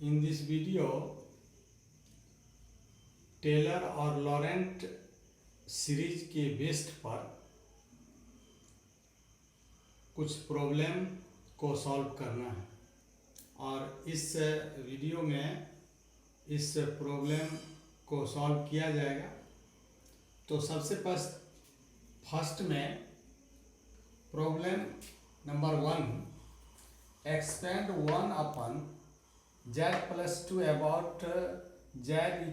In this video, Taylor और Laurent series के based पर कुछ प्रॉब्लम को सॉल्व करना है और इस वीडियो में इस प्रॉब्लम को सॉल्व किया जाएगा। तो सबसे फर्स्ट में problem number 1, expand 1 upon z+2 about z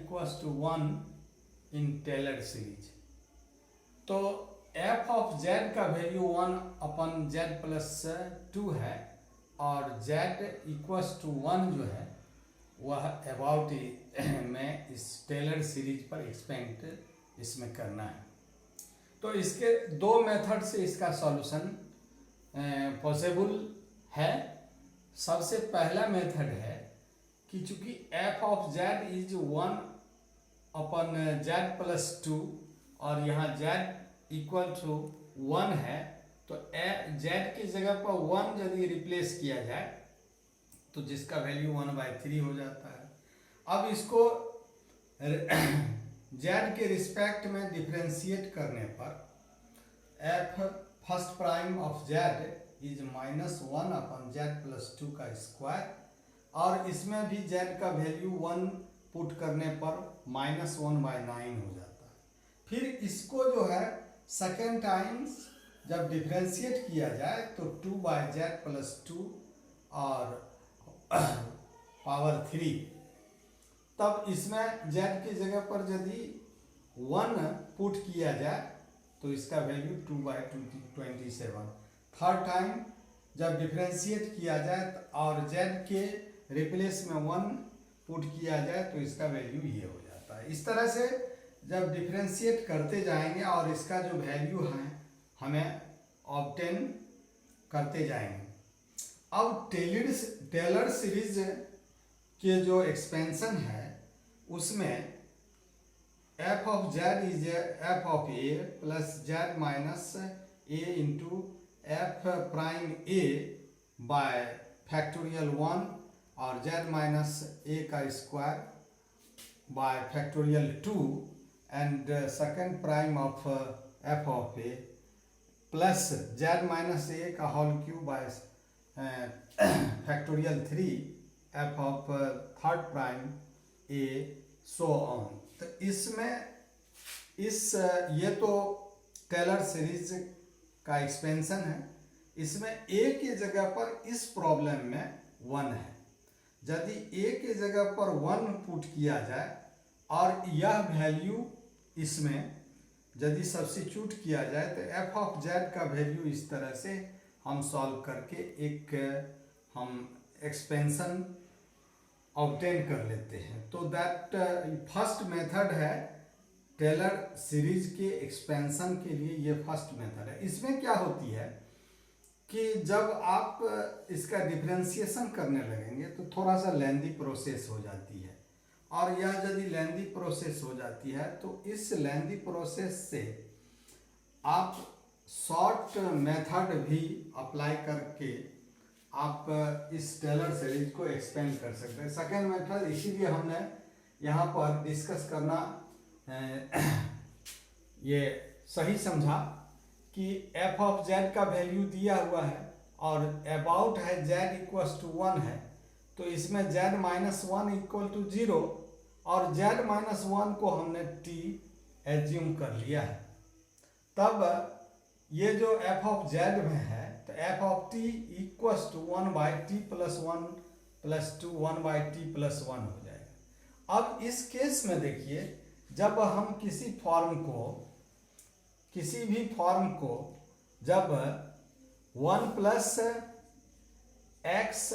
= 1 in Taylor series. तो f ऑफ z का वैल्यू 1/z+2 है और z = 1 जो है वह अबाउट में इस टेलर सीरीज पर एक्सपेंड इसमें करना है। तो इसके दो मेथड से इसका सॉल्यूशन पॉसिबल है। सबसे पहला मेथड है कि चूंकि f ऑफ z = 1/z+2 और यहाँ z = 1 है, तो z की जगह पर 1 यदि रिप्लेस किया जाए तो जिसका वैल्यू 1/3 हो जाता है। अब इसको z के रिस्पेक्ट में डिफरेंशिएट करने पर f first prime of z = -1/z+2 का स्क्वायर, और इसमें भी z का वैल्यू 1 पुट करने पर -1/9 हो जाता है। फिर इसको जो है सेकेंड टाइम्स जब डिफरेंशिएट किया जाए तो 2/z+2 और पावर 3, तब इसमें z की जगह पर यदि 1 पुट किया जाए तो इसका वैल्यू 2/27। थर्ड टाइम जब डिफरेंशिएट किया जाए और z के रिप्लेस में 1 पुट किया जाए तो इसका वैल्यू ये हो जाता है। इस तरह से जब डिफरेंशिएट करते जाएंगे और इसका जो वैल्यू है हमें ऑब्टेन करते जाएंगे। अब टेलर सीरीज के जो एक्सपेंशन है उसमें f of z is f of a plus z minus a into f prime a by factorial 1 और z minus a का square by factorial 2 and second prime of f of a plus z minus a का whole cube by factorial 3 f of third prime a so on। तो इसमें ये तो Taylor series का expansion है। इसमें a की जगह पर इस प्रॉब्लम में 1 है। यदि a की जगह पर 1 पुट किया जाए और यह वैल्यू इसमें यदि सब्स्टिट्यूट किया जाए तो f ऑफ z का वैल्यू इस तरह से हम सॉल्व करके एक हम एक्सपेंशन ऑब्टेन कर लेते हैं। तो दैट फर्स्ट मेथड है टेलर सीरीज के एक्सपेंशन के लिए, ये फर्स्ट मेथड है। इसमें क्या होती है कि जब आप इसका डिफरेंशिएशन करने लगेंगे तो थोड़ा सा लेंदी प्रोसेस हो जाती है, और यह यदि लेंदी प्रोसेस हो जाती है तो इस लेंदी प्रोसेस से आप शॉर्ट मेथड भी अप्लाई करके आप इस टेलर सीरीज को एक्सपेंड कर सकते हैं। सेकेंड मेथड इसीलिए हमने यहाँ पर डिस्कस करना ये सही समझा कि f ऑफ z का वैल्यू दिया हुआ है और अबाउट है z = 1 है, तो इसमें z - 1 = 0 और z - 1 को हमने t एज्यूम कर लिया है। तब ये जो f ऑफ z में है तो f of t = 1/t+1 + 2 1/t+1 हो जाएगा। अब इस केस में देखिए, जब हम किसी भी फॉर्म को जब 1 + x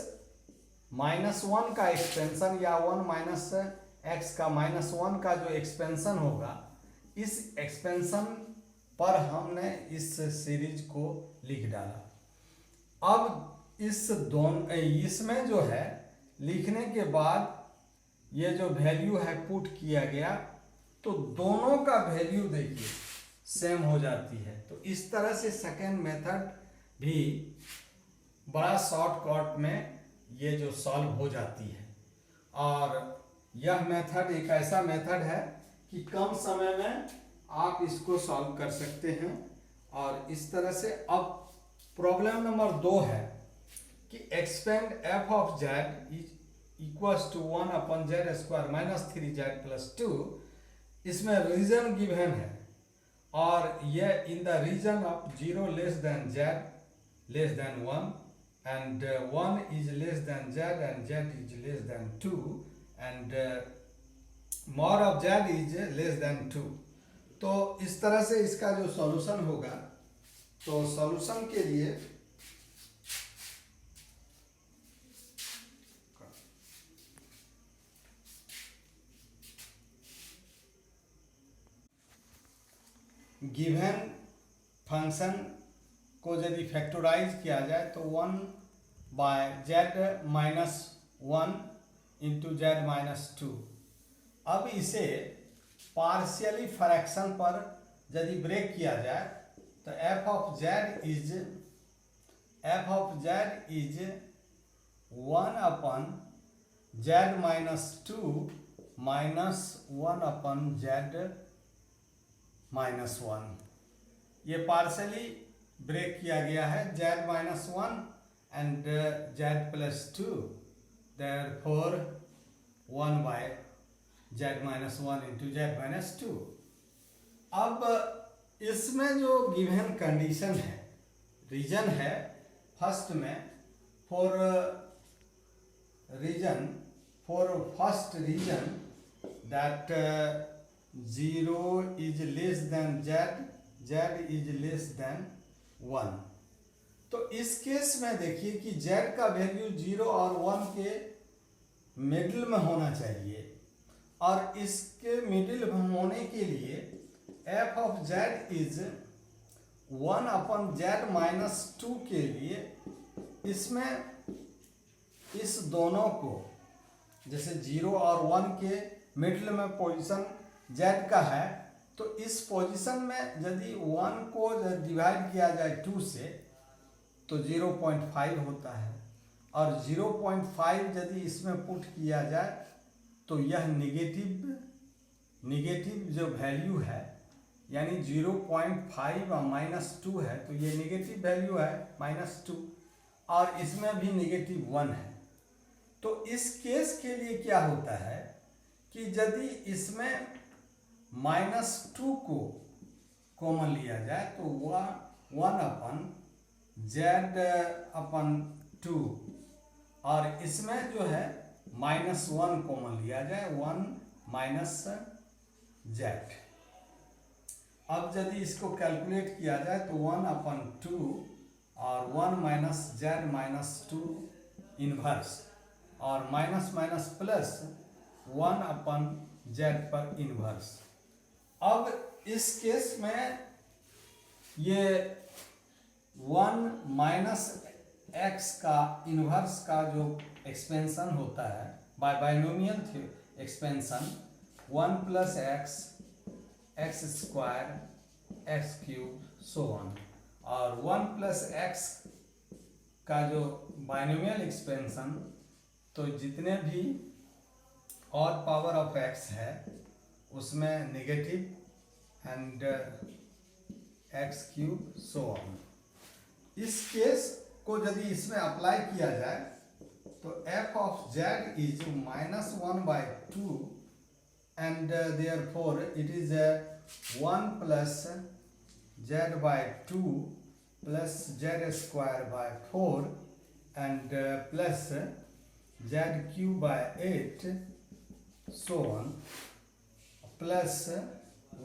- 1 का एक्सपेंशन या 1 - x का -1 का जो एक्सपेंशन होगा, इस एक्सपेंशन पर हमने इस सीरीज को लिख डाला। अब इसमें जो है लिखने के बाद ये जो वैल्यू है पुट किया गया तो दोनों का वैल्यू देखिए सेम हो जाती है। तो इस तरह से सेकेंड मेथड भी बड़ा शॉर्टकट में ये जो सॉल्व हो जाती है। और यह मेथड एक ऐसा मेथड है कि कम समय में आप इसको सॉल्व कर सकते हैं। और इस तरह से अब प्रॉब्लम नंबर 2 है कि expand f of z equals to 1/z² minus 3z plus 2। इसमें रीजन गिवन है और यह in the region of 0 less than z less than 1 and 1 is less than z and z is less than 2 and mod of z is less than 2। तो इस तरह से इसका जो सॉल्यूशन होगा, तो सॉल्यूशन के लिए गिवन फंक्शन को यदि फैक्टराइज किया जाए तो 1/z-1 इंटू जेड माइनस 2। अब इसे पार्शियली फ्रैक्शन पर यदि ब्रेक किया जाए तो f of z is 1/z minus 2 minus 1/z minus 1। ये पार्शियली ब्रेक किया गया है z minus 1 and z plus 2, therefore 1/z minus 1 into z minus 2। अब इसमें जो गिवन कंडीशन है, रीजन है फर्स्ट में for first region that 0 is less than z is less than 1। तो इस केस में देखिए कि z का वैल्यू 0 और 1 के मिडिल में होना चाहिए और इसके मिडिल में होने के लिए f of z is 1/z minus 2 के लिए इसमें इस दोनों को, जैसे 0 और 1 के मिडिल में पोजीशन z का है, तो इस पोजीशन में यदि 1 को डिवाइड किया जाए 2 से तो 0.5 होता है और 0.5 यदि इसमें पुट किया जाए तो यह निगेटिव जो वैल्यू है, यानी 0.5 और माइनस 2 है तो ये निगेटिव वैल्यू है -2 और इसमें भी -1 है। तो इस केस के लिए क्या होता है कि यदि इसमें -2 को कॉमन लिया जाए तो 1/z/2 और इसमें जो है -1 कॉमन लिया जाए 1 - z। अब यदि इसको कैलकुलेट किया जाए तो 1/2 और 1 - z - 2 इनवर्स और माइनस माइनस प्लस 1/z पर इनवर्स। अब इस केस में ये 1 - x का इनवर्स का जो एक्सपेंशन होता है by binomial expansion 1 + x x² x³ so on, और 1 + x का जो बाइनोमियल एक्सपेंशन, तो जितने भी और पावर ऑफ x है उसमें negative and x³ so on. इस केस को यदि इसमें अप्लाई किया जाए तो f of z is -1/2 and therefore it is 1 + z/2 plus z²/4 and plus z³/8 so on plus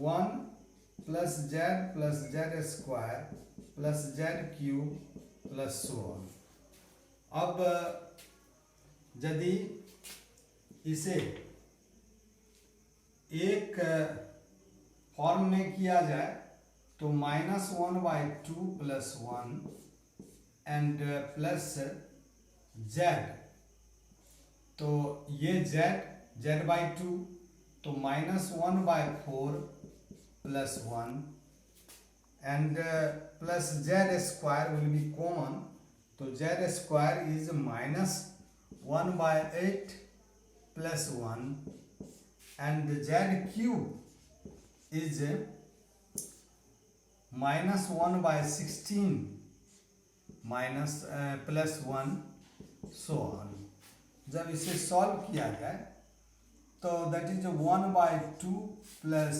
1 plus z plus z² plus z³ plus so on। अब यदि इसे एक फॉर्म में किया जाए तो -1/2 + 1 एंड प्लस z, तो ये z/2 तो -1/4 + 1 and plus z² will be common, तो z² is -1/8 plus 1 and z cube is minus 1 by 16 minus plus 1 so on. जब इसे सॉल्व किया जाए तो that is 1 by 2 plus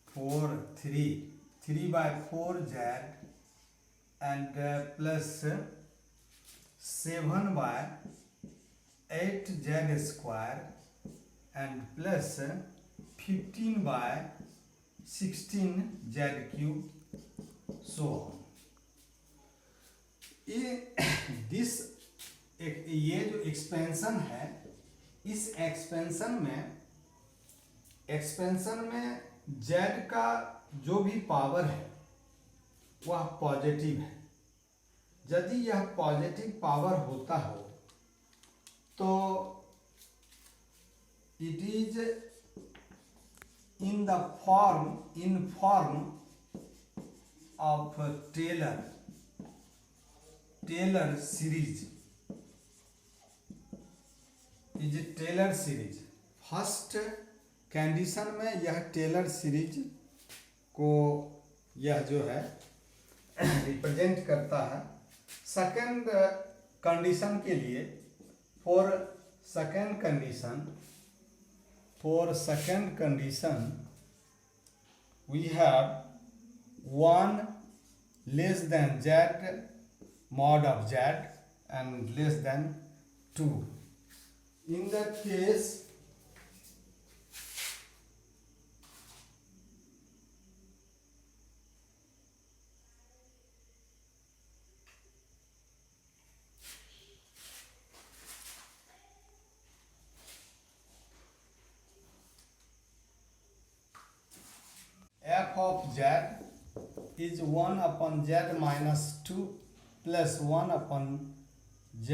4 3 by 4 z and plus 7 by 8 z square and plus 15 by 16 z cube so on. ये जो expansion है, इस expansion में z का जो भी पावर है वह पॉजिटिव है। यदि यह पॉजिटिव पावर होता हो तो it is in form of Taylor series first condition में यह टेलर सीरीज को यह जो है रिप्रेजेंट करता है। सेकंड कंडीशन के लिए for second condition we have 1 less than z mod of z and less than 2. In that case f of z is 1 upon z minus 2 plus 1 upon z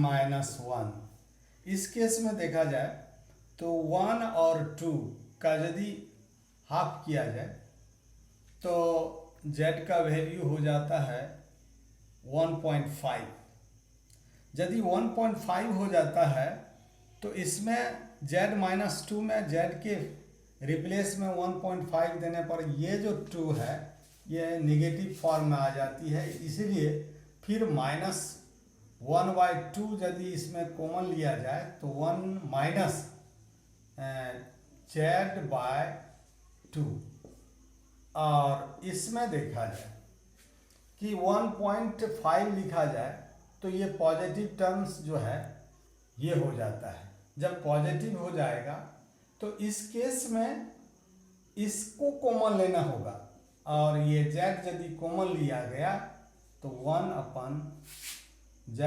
minus 1। इस केस में देखा जाए तो 1 और 2 का यदि हाफ किया जाए तो z का वैल्यू हो जाता है 1.5। यदि 1.5 हो जाता है तो इसमें z माइनस 2 में z के रिप्लेस में 1.5 देने पर ये जो 2 है ये नेगेटिव फॉर्म में आ जाती है। इसीलिए फिर माइनस 1/2 यदि इसमें कॉमन लिया जाए तो 1 माइनस z/2 और इसमें देखा जाए कि 1.5 लिखा जाए तो ये पॉजिटिव टर्म्स जो है ये हो जाता है। जब पॉजिटिव हो जाएगा तो इस केस में इसको कॉमन लेना होगा और ये z यदि कॉमन लिया गया तो 1 अपन z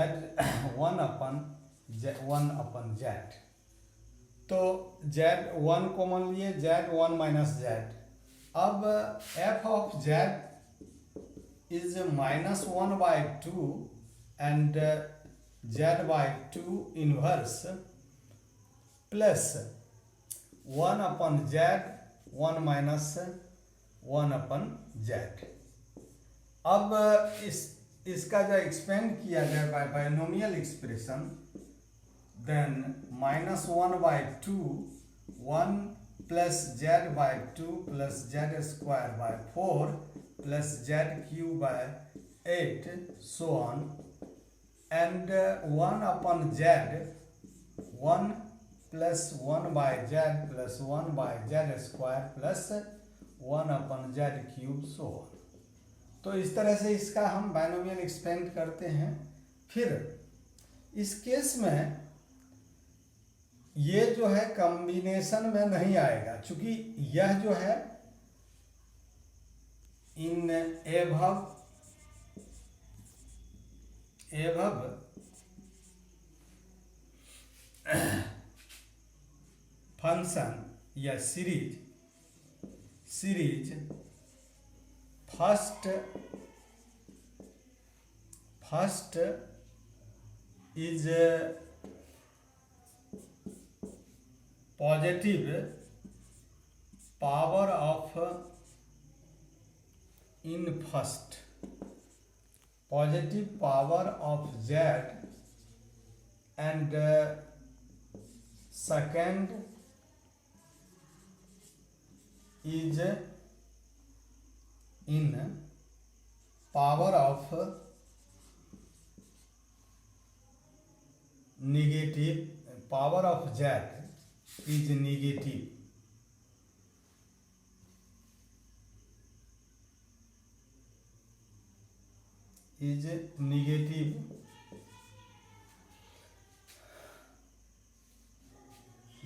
तो z 1 कॉमन लिए z 1 माइनस z। अब f of z is minus 1/2 and z/2 inverse plus 1 upon z 1 minus 1 upon z। अब इसका जो एक्सपेंड किया जाए by binomial expression then minus 1/2 1 plus z/2 plus z² 4 plus z³ 8 so on and 1 upon z 1 plus 1/z plus 1/z² plus 1 upon z³ so on. तो इस तरह से इसका हम बाइनोमियल एक्सपेंड करते हैं। फिर इस केस में ये जो है कॉम्बिनेशन में नहीं आएगा क्योंकि यह जो है इन एभव फंक्शन या series first is positive power of in first positive power of z and second is in power of negative, power of z is negative,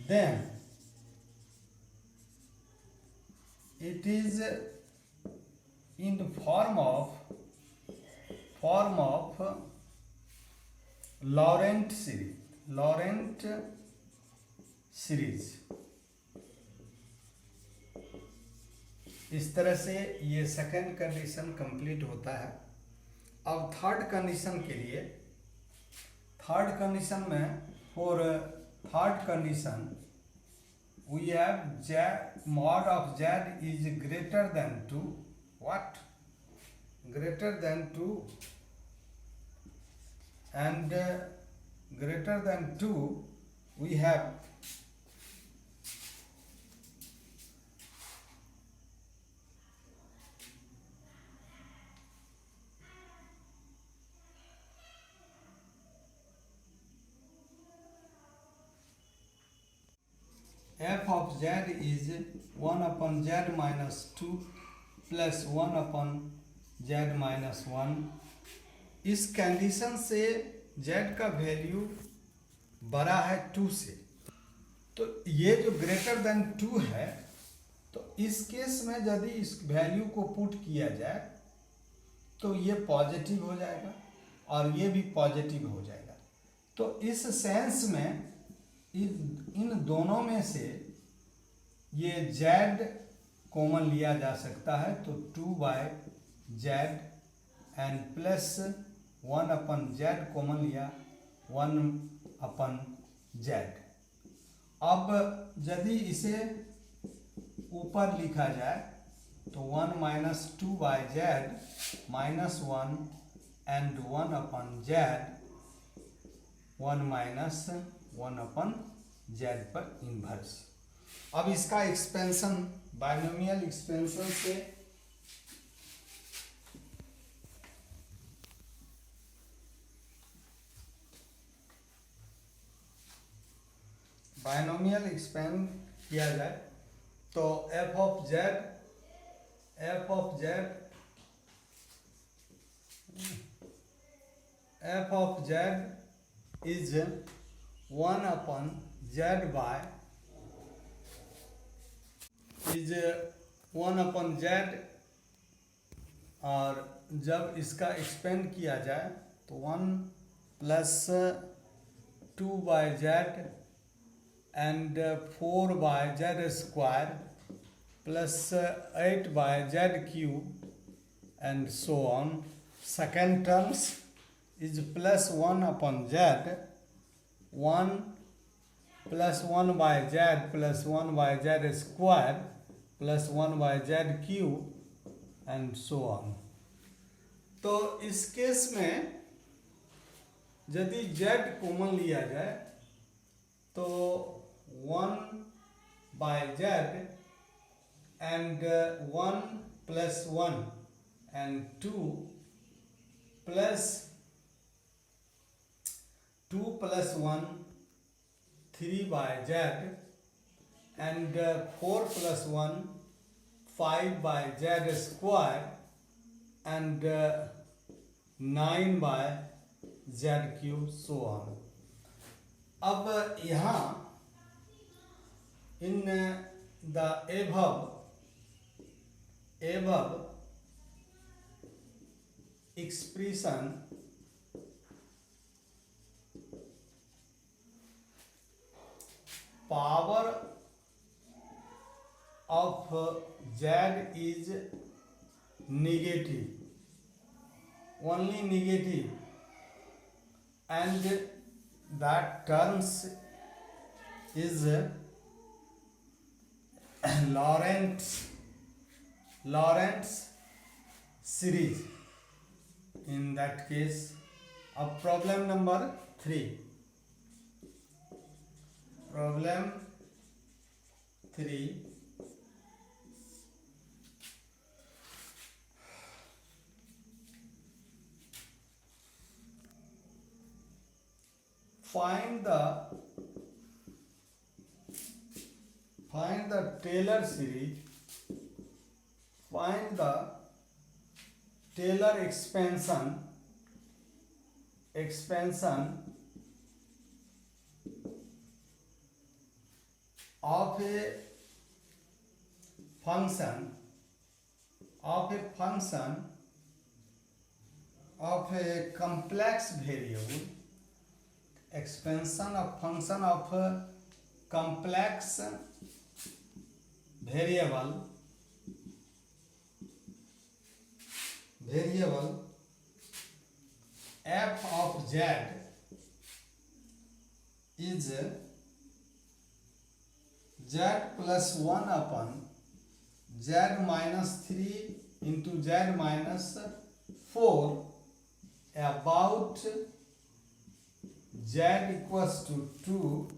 then it is in the form of Laurent series। इस तरह से ये second condition complete होता है। अब third condition के लिए, third condition में for third condition we have z mod of z is greater than 2, what, greater than 2, and greater than 2 we have f of z is 1 upon z minus 2 plus 1 upon z minus 1। इस condition से z का value बड़ा है 2 से, तो ये जो greater than 2 है, तो इस केस में यदि इस वैल्यू को पुट किया जाए तो ये पॉजिटिव हो जाएगा और ये भी पॉजिटिव हो जाएगा। तो इस सेंस में इन दोनों में से ये z कॉमन लिया जा सकता है, तो 2/z and plus 1/z common लिया 1/z। अब यदि इसे ऊपर लिखा जाए तो 1 minus 2/z minus 1 and 1/z 1 minus 1/z पर इन्वर्स। अब इसका एक्सपेंशन बाइनोमियल एक्सपेंशन से बाइनोमियल एक्सपेंड किया जाए तो f of z is 1/z और जब इसका एक्सपेंड किया जाए तो 1 plus 2/z and 4/z square plus 8/z cube and so on. Second terms is plus 1/z, 1 plus 1/z plus 1/z square plus 1/z cube and so on। तो इस केस में यदि z कॉमन लिया जाए तो 1/z and 1 plus 1 and 2 plus 2 plus 1 3/z and 4 plus 1 5/z square and 9/z cube so on। अब यहाँ in the above expression power of z is negative, only negative, and that terms is Lorentz series in that case। अब problem number 3 Problem 3. Find the Taylor series. Find the Taylor expansion of a function of a complex variable. Expansion of function of a complex variable f of z is z plus 1 upon z minus 3 into z minus 4 about z equals to 2.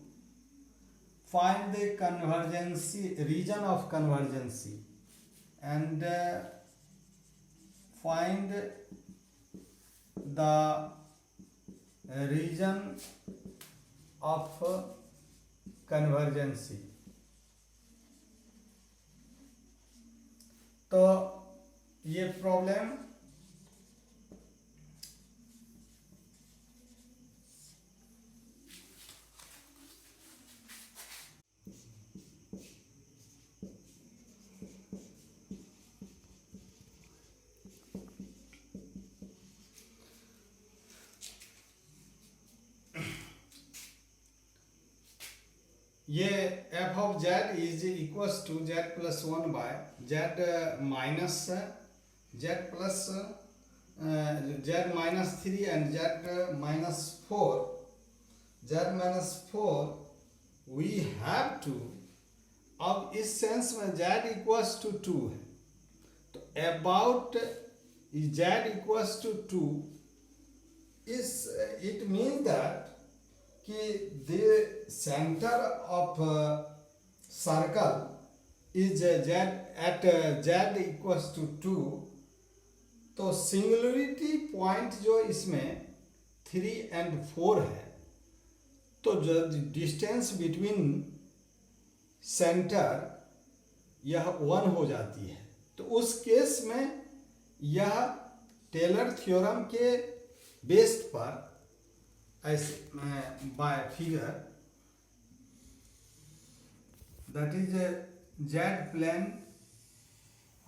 Find the region of convergency and find the region of convergency. तो ये problem ये f of z is equals to z plus 1 by z minus z plus z minus 3 and z minus 4. z minus 4 we have to, अब इस sense में z equals to 2 है तो about z equals to 2 is it means that कि the center of circle is z at z equals to 2. तो singularity point जो इसमें 3 and 4 है तो जो डिस्टेंस बिटवीन सेंटर यह 1 हो जाती है. तो उस केस में यह टेलर थ्योरम के बेस पर ऐसे by figure that is a z plane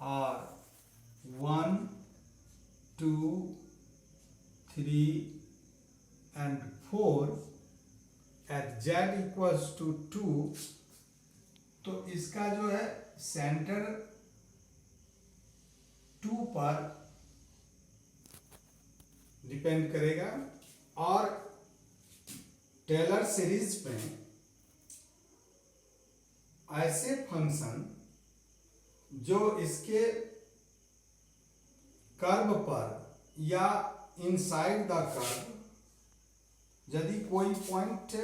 or 1 2 3 and 4 at z equals to 2. तो इसका जो है सेंटर 2 पर डिपेंड करेगा और टेलर सीरीज में ऐसे फंक्शन जो इसके कर्व पर या इनसाइड द कर्व यदि कोई पॉइंट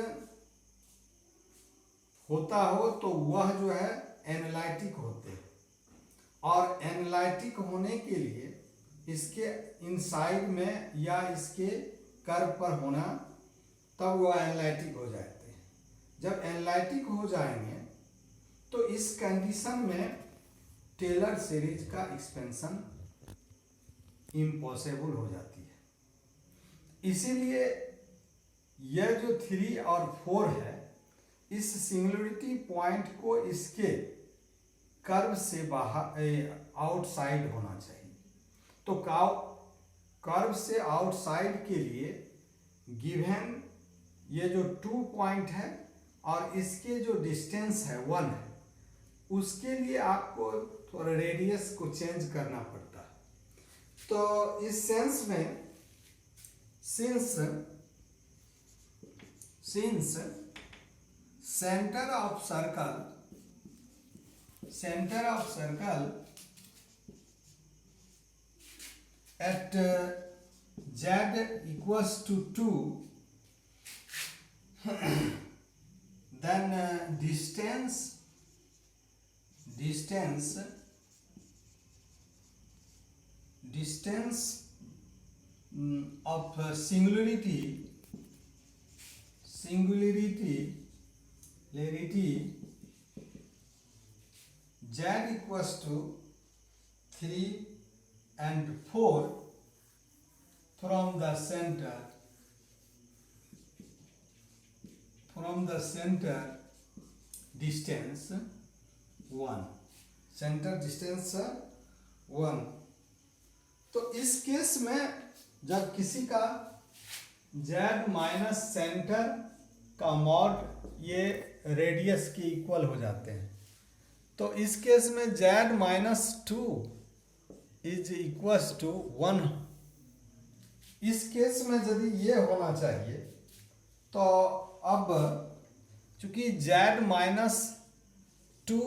होता हो तो वह जो है एनालिटिक होते हैं और एनालिटिक होने के लिए इसके इनसाइड में या इसके कर्व पर होना तब वह एनालिटिक हो जाते हैं. जब एनालिटिक हो जाएंगे तो इस कंडीशन में टेलर सीरीज का एक्सपेंशन इम्पॉसिबल हो जाती है. इसीलिए यह जो 3 और 4 है इस सिंगुलरिटी पॉइंट को इसके कर्व से बाहर आउटसाइड होना चाहिए. तो कर्व से आउटसाइड के लिए गिवन ये जो 2 पॉइंट है और इसके जो डिस्टेंस है 1 है उसके लिए आपको थोड़ा रेडियस को चेंज करना पड़ता है. तो इस सेंस में since centre of circle at z equals to 2 then distance of singularity z equals to 3 and 4 from the center distance 1, centre distance 1। तो इस केस में जब किसी का z माइनस सेंटर का मॉड ये रेडियस के इक्वल हो जाते हैं, तो इस केस में z minus 2 is equals to 1। इस केस में यदि ये होना चाहिए, तो अब चूंकि z माइनस 2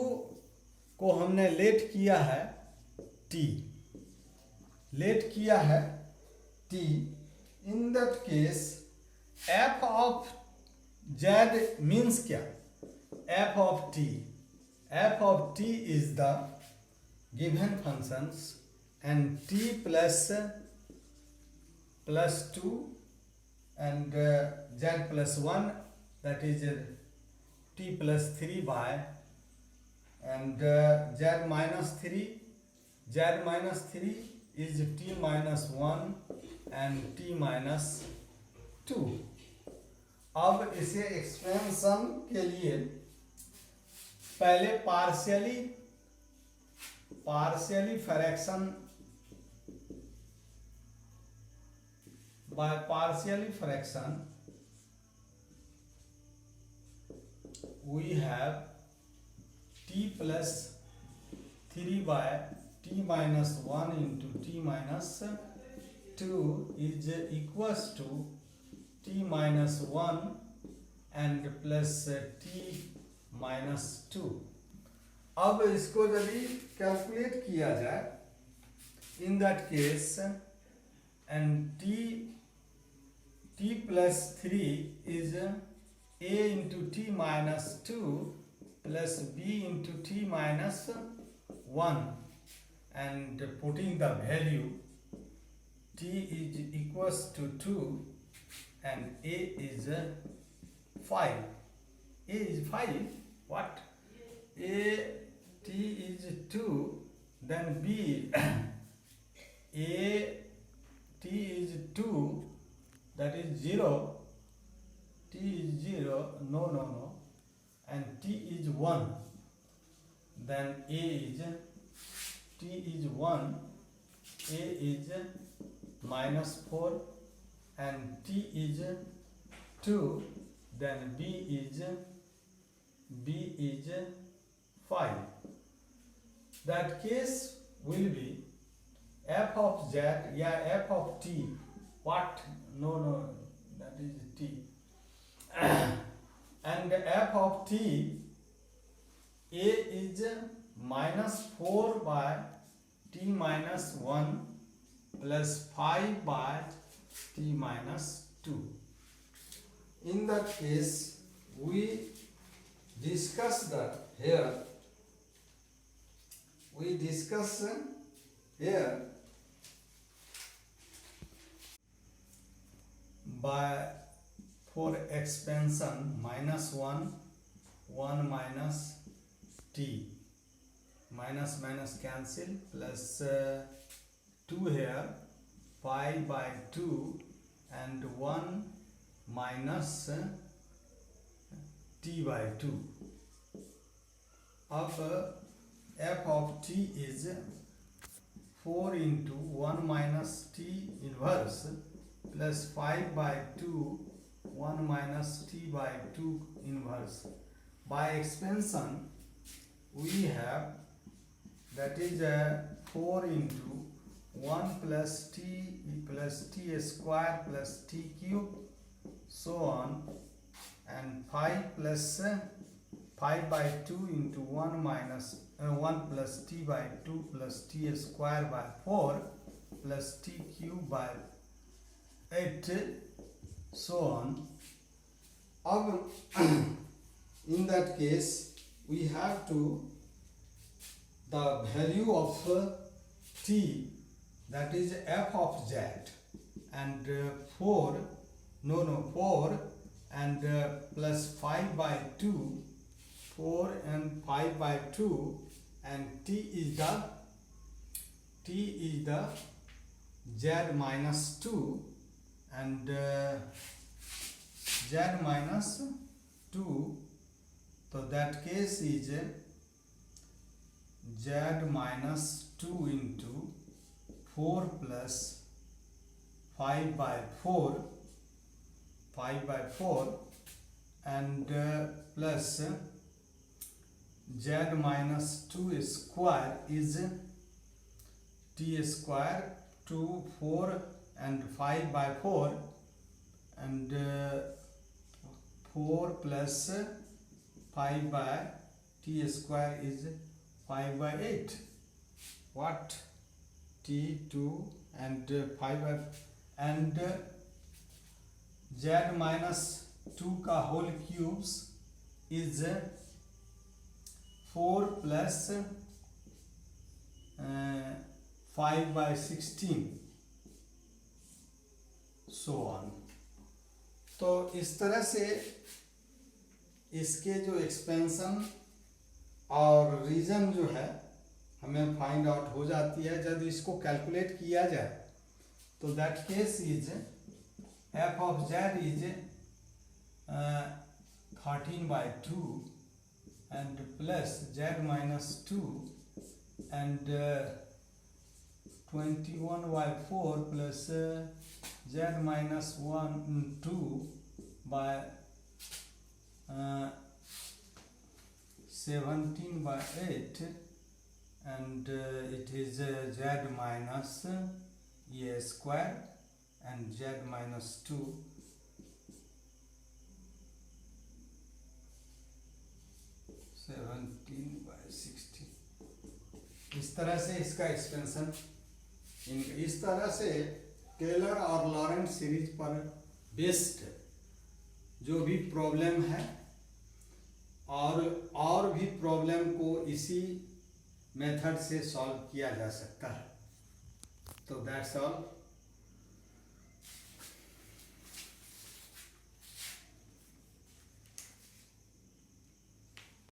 को हमने लेट किया है t, in that case f of z means क्या, f of t is the given functions and t plus 2 and z plus 1, that is t plus 3 by and z minus 3 is t minus 1 and t minus 2। अब इसे expansion के लिए पहले partially fraction by partially fraction we have t plus 3 by t minus 1 into t minus 2 is equals to t minus 1 and plus t minus 2। अब इसको यदि calculate किया जाए, in that case and t plus 3 is a into t minus 2 plus b into t minus 1, and putting the value t is equals to 2 and a is 5. A is 5, what? A t is 2, then b a t is 2, that is 0, t is 0, no, and t is 1, then a is t is 1, a is minus 4 and t is 2, then b is 5। That case will be f of z या f of t, what? No, that is t and f of t, a is minus 4 by t minus 1 plus 5 by t minus 2। In that case we discuss here by for expansion minus 1 minus t, minus cancel, plus 2 here, pi by 2 and 1 minus t by 2। अब f of t is 4 into 1 minus t inverse plus 5 by 2 1 minus t by 2 inverse। By expansion we have, that is 4 into 1 plus t square plus t cube, so on, and 5 plus 5 by 2 into 1 minus 1 plus t by 2 plus t square by 4 plus t cube by 8, so on। अब in that case we have to the value of t, that is f of z, and 4 and plus 5 by 2, 4 and 5 by 2, and t is the z minus 2, and z minus 2, so that case is z minus 2 into 4 plus 5 by 4, and plus z minus 2 square is t square, 2, 4 and 5 by 4, and 4 plus 5 by t square is 5 by 8. What? t2 and 5 by, and z minus 2 का whole cubes is 4 plus 5 by 16, so on. तो इस तरह से इसके जो expansion और reason जो है हमें फाइंड आउट हो जाती है। जब इसको कैलकुलेट किया जाए तो that case is f of z is 13 by 2 and plus z minus 2 and 21 by 4 plus z minus 1 2 by 17 by 8, and it is z minus a square and z minus 2 17 by 16। इस तरह से इसका expansion, इस तरह से Taylor और Laurent series पर based जो भी प्रॉब्लम है और भी प्रॉब्लम को इसी मेथड से सॉल्व किया जा सकता है। तो दैट्स ऑल।